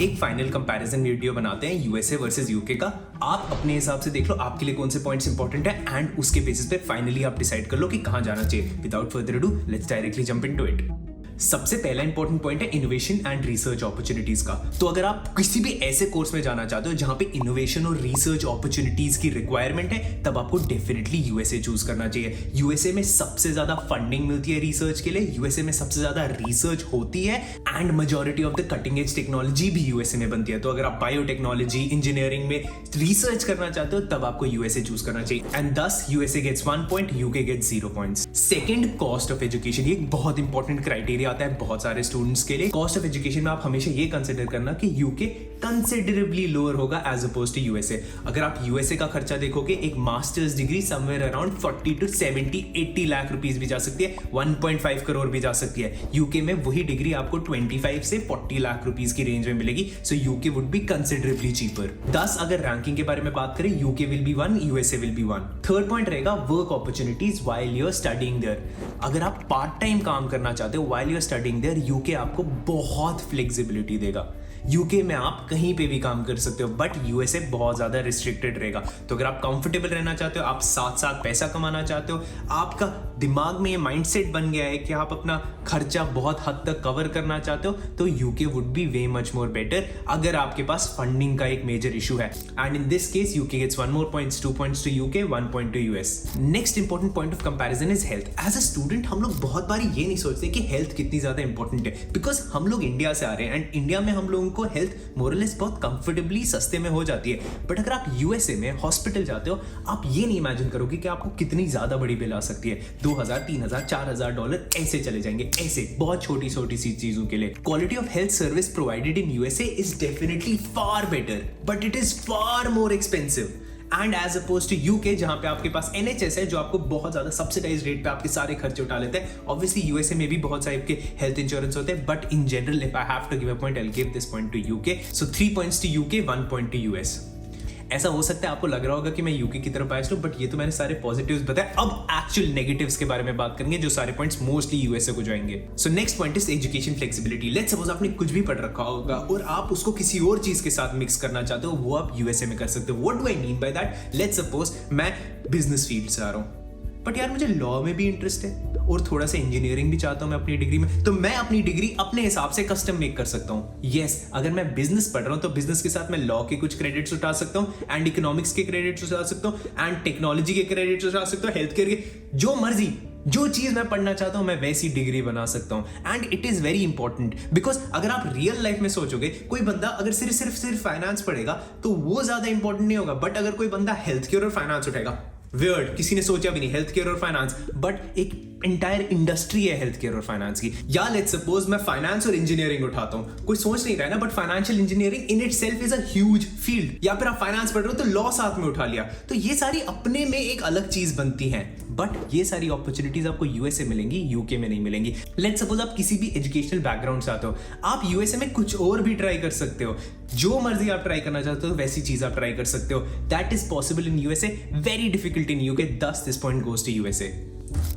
एक final comparison video बनाते हैं यूएसए वर्सेस यूके का। आप अपने हिसाब से देख लो आपके लिए कौन से पॉइंट्स इंपॉर्टेंट है एंड उसके बेसिस पे फाइनली आप डिसाइड कर लो कि कहां जाना चाहिए। Without further ado let's directly jump into it. सबसे पहला इंपॉर्टेंट पॉइंट है इनोवेशन एंड रिसर्च अपॉर्चुनिटीज का। तो अगर आप किसी भी ऐसे कोर्स में जाना चाहते हो जहां पे इनोवेशन और रिसर्च अपॉर्चुनिटीज की रिक्वायरमेंट है, तब आपको डेफिनेटली यूएसए चूज करना चाहिए। यूएसए में सबसे ज्यादा फंडिंग मिलती है रिसर्च के लिए, यूएसए में सबसे ज्यादा रिसर्च होती है and majority of the cutting edge technology भी यूएसए में बनती है। तो अगर आप बायोटेक्नोलॉजी इंजीनियरिंग में रिसर्च करना चाहते हो तब आपको यूएसए चूज करना चाहिए। एंड दस USA gets 1 point, UK gets 0 points. Second, cost of education. ये एक बहुत इंपॉर्टेंट क्राइटेरिया आता है बहुत सारे स्टूडेंट्स के लिए। कॉस्ट ऑफ एजुकेशन में आप हमेशा ये कंसीडर करना कि यूके कंसिडरेबली लोअर होगा एज अपोज टू यूएसए। अगर आप यूएसए का खर्चा देखोगे, एक masters degree somewhere around 40 to 70-80 lakh rupees भी जा सकती है, 1.5 करोड़ भी जा सकती है। यूके में वही डिग्री आपको 25 से 40 लाख रुपीस की रेंज में मिलेगी। So UK would be considerably cheaper. 10, अगर रैंकिंग के बारे में बात करें, UK will be 1, USA will be 1। Third point रहेगा work opportunities while you are studying there. अगर आप पार्ट टाइम काम करना चाहते हो while you are studying there, UK आपको बहुत फ्लेक्सिबिलिटी देगा। यूके में आप कहीं पे भी काम कर सकते हो, बट यूएसए बहुत ज्यादा रिस्ट्रिक्टेड रहेगा। तो अगर आप कंफर्टेबल रहना चाहते हो, आप साथ साथ पैसा कमाना चाहते हो, आपका दिमाग में ये माइंडसेट बन गया है कि आप अपना खर्चा बहुत हद तक कवर करना चाहते हो, तो UK would be way much more better अगर आपके पास फंडिंग का एक मेजर इशू है। And in this case UK gets 1 more points, 2 points to UK, 1 point to US. Next important point of comparison is health. As a student हम लोग बहुत बार ये नहीं सोचते कि हेल्थ कितनी ज्यादा इंपॉर्टेंट है, बिकॉज हम लोग इंडिया से आ रहे हैं एंड इंडिया में हम लोगों को हेल्थ मोरलेस बहुत कंफर्टेबली सस्ते में हो जाती है। बट अगर आप यूएसए में हॉस्पिटल जाते हो, आप ये नहीं इमेजिन करोगे कि आपको कितनी ज्यादा बड़ी बिल आ सकती है। 2000, 3000, 4000 डॉलर ऐसे चले जाएंगे, ऐसे बहुत छोटी छोटी सी चीजों के लिए। Quality of health service provided in USA is definitely far better, but it is far more expensive and as oppose to UK जहां पे आपके पास एनएचएस है जो आपको बहुत ज्यादा सब्सिडाइज रेट पे आपके सारे खर्चे उठा लेते हैं। ऑब्वियसली यूएसए में भी बहुत सारे के हेल्थ इंश्योरेंस होते हैं, but in general if I have to give a point I will give this point to UK. So 3 points to UK, 1 point to US. ऐसा हो सकता है आपको लग रहा होगा कि मैं यूके की तरफ बायस्ड हूं, बट ये तो मैंने सारे पॉजिटिव्स बताए। अब एक्चुअल नेगेटिव्स के बारे में बात करेंगे, जो सारे पॉइंट्स मोस्टली यूएसए को जाएंगे। So next point is education flexibility. Let's suppose आपने कुछ भी पढ़ रखा होगा और आप उसको किसी और चीज के साथ मिक्स करना चाहते हो, वो आप यूएसए में कर सकते हो। What do I mean by that? Let's suppose मैं बिजनेस फील्ड से आ रहा हूं, बट यार मुझे लॉ में भी इंटरेस्ट है और थोड़ा सा इंजीनियरिंग भी चाहता हूं मैं अपनी डिग्री में, तो मैं अपनी डिग्री अपने हिसाब से कस्टम मेक कर सकता हूं। यस, अगर मैं बिजनेस पढ़ रहा हूं तो बिजनेस के साथ मैं लॉ के कुछ क्रेडिट्स उठा सकता हूं एंड इकोनॉमिक्स के क्रेडिट्स उठा सकता हूं एंड टेक्नोलॉजी के क्रेडिट्स उठा सकता हूं, हेल्थ केयर के, जो मर्जी जो चीज मैं पढ़ना चाहता हूं मैं वैसी डिग्री बना सकता हूं। And it is very important because अगर आप रियल लाइफ में सोचोगे, कोई बंदा अगर सिर्फ फाइनेंस पढ़ेगा तो वो ज्यादा इंपॉर्टेंट नहीं होगा, बट अगर कोई बंदा हेल्थ केयर और फाइनेंस उठाएगा, वियर्ड, किसी ने सोचा भी नहीं, हेल्थ केयर और फाइनेंस, बट एक इंटायर इंडस्ट्री है हेल्थ केयर और फाइनेंस की। या लेट्स सपोज मैं फाइनेंस और इंजीनियरिंग उठाता हूं, कोई सोच नहीं रहा है ना, but financial engineering in itself is a huge field. या फिर आप फाइनेंस पढ़ रहे हो तो लॉ साथ में उठा लिया, तो ये सारी अपने में एक अलग चीज बनती है। बट ये सारी अपॉर्चुनिटीज आपको यूएसए मिलेंगी, यूके में नहीं मिलेंगी। लेट्स सपोज आप किसी भी एजुकेशनल बैकग्राउंड से आते हो, आप यूएसए में कुछ और भी ट्राई कर सकते हो, जो मर्जी आप ट्राई करना चाहते हो वैसी चीज आप ट्राई कर सकते हो। That is possible in USA, very difficult in UK. Thus this point goes to USA.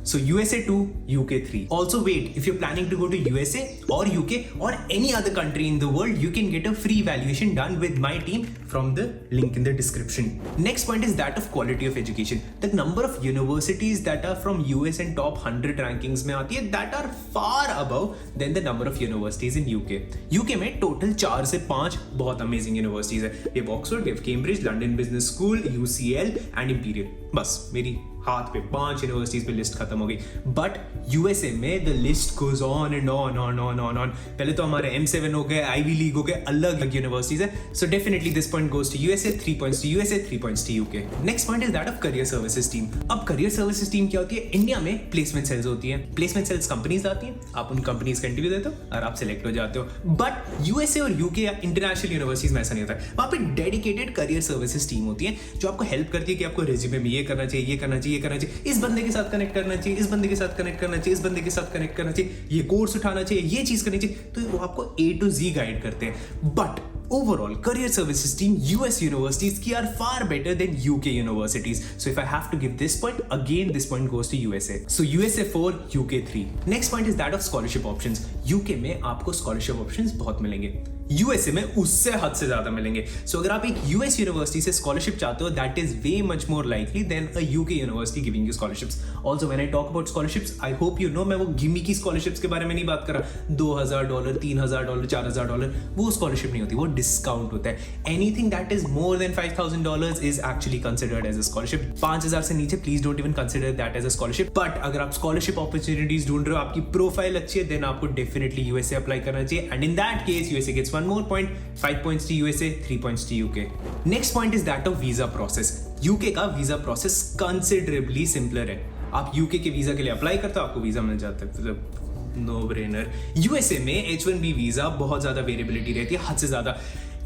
So USA 2, UK 3. Also wait, if you're planning to go to USA or UK or any other country in the world, you can get a free evaluation done with my team from the link in the description. Next point is that of quality of education. The number of universities that are from US and top 100 rankings में आती है, that are far above than the number of universities in UK. UK में total 4 से 5 बहुत amazing universities है। We have Oxford, we have Cambridge, London Business School, UCL and Imperial. बस मेरी हाथ पे 5 यूनिवर्सिटीज पे लिस्ट खत्म हो गई। बट यूएसए में the list goes on and on on on on on. पहले तो हमारे M7 हो गए, आईवी लीग हो गए, अलग अलग यूनिवर्सिटीज है। So definitely this point goes to USA, 3 points to USA, 3 points to UK. Next point is that of career services team. अब करियर सर्विसेज टीम क्या होती है? इंडिया में प्लेसमेंट सेल्स होती है। प्लेसमेंट सेल्स कंपनीज आती हैं, आप उन कंपनीज का इंटरव्यू देते हो और आप सिलेक्ट हो जाते हो। बट यूएसए और यूके या इंटरनेशनल यूनिवर्सिटीज में ऐसा नहीं होता है। वहां पे डेडिकेटेड करियर सर्विसेज टीम होती है जो आपको हेल्प करती है कि आपको रेज्यूमे में ये करना चाहिए, ये करना चाहिए, ये करना चाहिए, इस बंदे के साथ कनेक्ट करना चाहिए, इस बंदे के साथ कनेक्ट करना चाहिए, इस बंदे के साथ कनेक्ट करना चाहिए, ये कोर्स उठाना चाहिए, ये चीज करनी चाहिए। तो वो आपको A to Z गाइड करते हैं। But overall career services team US universities की are far better than UK universities. So if I have to give this point, again this point goes to USA. So USA 4, UK 3. Next point is that of scholarship options. UK में आपको scholarship options बहुत मिलेंगे, USA में उससे हद से ज्यादा मिलेंगे। सो अगर आप एक यूएस यूनिवर्सिटी से स्कॉलरशिप चाहते हो, that is way much more likely than a UK university giving you scholarships. Also when I talk about scholarships, I hope you know, मैं वो गिमी की स्कॉलरशिप्स के बारे में नहीं बात कर रहा। $2,000, $3,000, $4,000 वो स्कॉलरशिप नहीं होती, वो डिस्काउंट होता है। Anything that is more than $5,000 is actually considered as a scholarship. 5,000 से नीचे please don't even consider that as a scholarship. But अगर आप स्कॉलरशिप अपॉर्चुनिटीज ढूंढ रहे हो, आपकी प्रोफाइल अच्छी है, देन आपको डेफिनेटली यूएसए अप्लाई करना चाहिए। And in that case USA gets 1 more point, 5 points to USA, 3 points to UK. Next point is that of visa process. UK का वीजा प्रोसेस कंसिडरेबली सिंपलर है। आप UK के visa के लिए apply करते हो, आपको वीजा मिल जाता है, मतलब नो ब्रेनर। यूएसए में H1B वीजा बहुत ज्यादा वेरिएबिलिटी रहती है, हद से ज्यादा।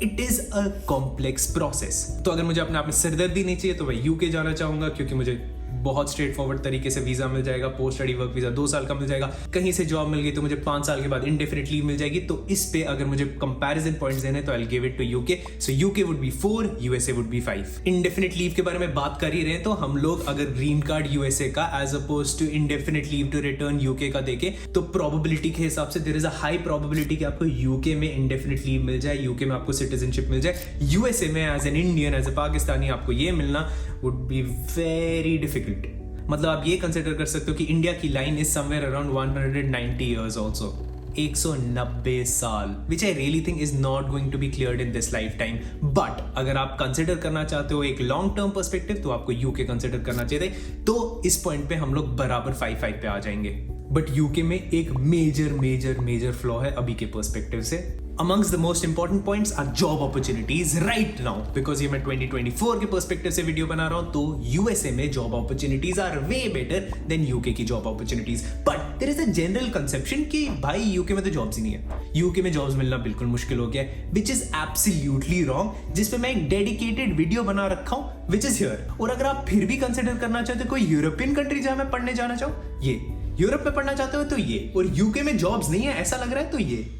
It is a complex process. तो अगर मुझे अपने आप में सिरदर्दी नहीं चाहिए तो मैं यूके जाना चाहूंगा, क्योंकि मुझे बहुत स्ट्रेट फॉरवर्ड तरीके से वीजा मिल जाएगा। पोस्ट स्टडी वर्क वीजा 2 साल का मिल जाएगा। कहीं से जॉब मिल गई तो मुझे 5 साल के बाद इंडेफिनिट लीव मिल जाएगी। तो इस पे अगर मुझे कंपैरिजन पॉइंट्स देने तो I will give it to UK. So UK would be 4, USA would be 5। Indefinite leave के बारे में बात कर ही रहे हैं, तो हम लोग अगर ग्रीन कार्ड यूएसए का as oppose to indefinite leave to return UK का देखें, तो प्रोबेबिलिटी के हिसाब से there is a high probability कि आपको यूके में इंडेफिनिट लीव मिल जाए, यूके में आपको सिटीजनशिप मिल जाए। यूएसए में as an Indian, as a Pakistani आपको ये मिलना वुड बी वेरी डिफिकल्ट। मतलब आप ये कंसिडर कर सकते हो कि इंडिया की line is somewhere around 190 years also, 190 साल, which I really think is not going to be cleared in this lifetime. But अगर आप कंसिडर करना चाहते हो एक लॉन्ग टर्म पर्सपेक्टिव, तो आपको यूके कंसिडर करना चाहिए। तो इस पॉइंट पे हम लोग बराबर 5-5 पे आ जाएंगे। बट यूके में एक मेजर फ्लॉ है अभी के पर्सपेक्टिव से। Amongst the most important points are job opportunities right now, because ये मैं 2024 के पर्सपेक्टिव से वीडियो बना रहा हूँ, तो यूएसए में job opportunities are way better than UK की job opportunities. But there is a general conception कि भाई यूके में तो जॉब्स ही नहीं है, यूके में जॉब्स मिलना बिल्कुल मुश्किल हो गया है, विच इज एब्सोल्युटली रॉन्ग, जिसपे मैं एक डेडिकेटेड वीडियो बना रखा हूँ, विच इज हियर। और अगर आप फिर भी कंसिडर करना चाहते हो कोई यूरोपियन कंट्री जहां मैं पढ़ने जाना चाहूँ, ये यूरोप में पढ़ना चाहते हो तो ये, और यूके में जॉब्स नहीं है ऐसा लग रहा है तो ये।